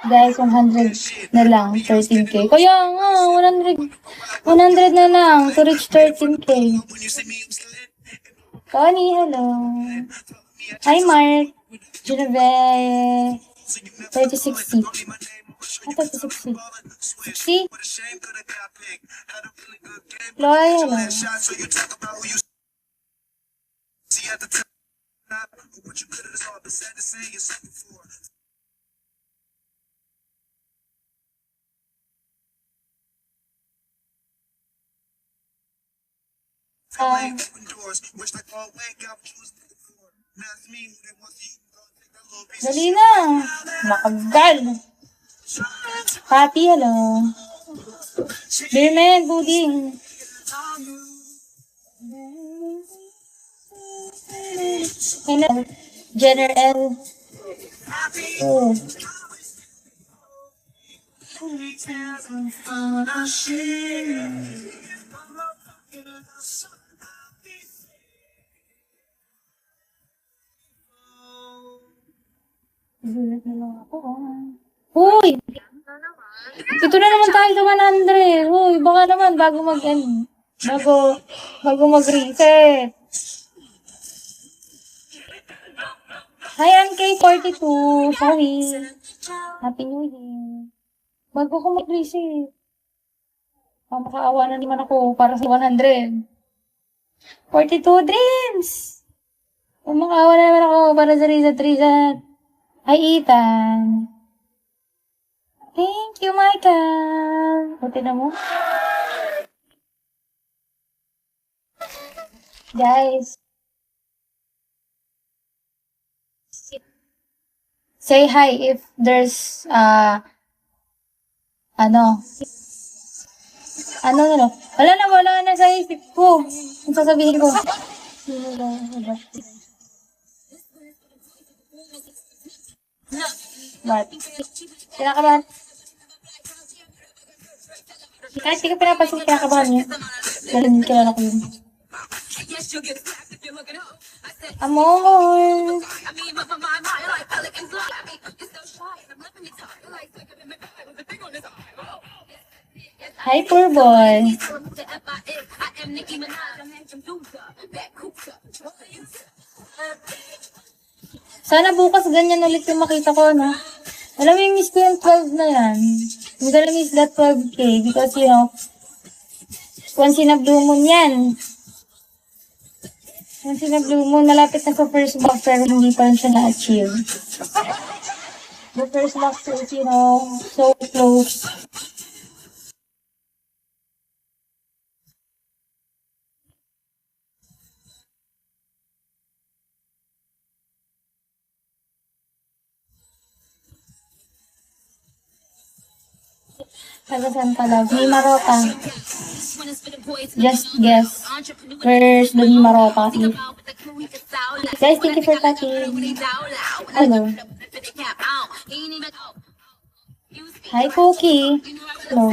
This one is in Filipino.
Guys, 100 na lang, 13K. Kaya nga, 100 na lang to reach 13K. Connie, hello. Hi, Mark. Genevieve. 3060. Ah, 3060. 60? Chloe, hello. Dali na. Makagal. Pati, hello. Beerman, Buding. Hello. General. Oh. Gulat na lang ako. Uy! Ito na naman tayo sa 100. Uy, baka naman bago mag-reset. Hi, MK42. Sorry. Happy New Year. Bago ko mag-reset. Makakaawa na naman ako para sa 100. 42 dreams! Makakaawa na naman ako para sa reset. Hi, Ethan. Thank you, Michael. Buti na mo. Guys. Say hi if there's, wala na sa isip ko. Ang sasabihin ko. What? Kinakabahan. Kahit di ka pinapansin, kinakabahan niya. Galing, kilala ko yun. Amor! Hi, poor boy. Sana bukas ganyan ulit yung makita ko, no? Alam mo yung miss ko yung 12 na yan. I'm gonna miss that 12K because, you know, once in a blue moon yan. Once in a blue moon, malapit na sa first box pero hindi pa rin siya na-achieve. The first box is, you know, so close. Tagasan ka love. Ni Maroka. Just guess. Where's the Ni Maroka? Guys, thank you for touching. Hello. Hi, Cookie. Hello.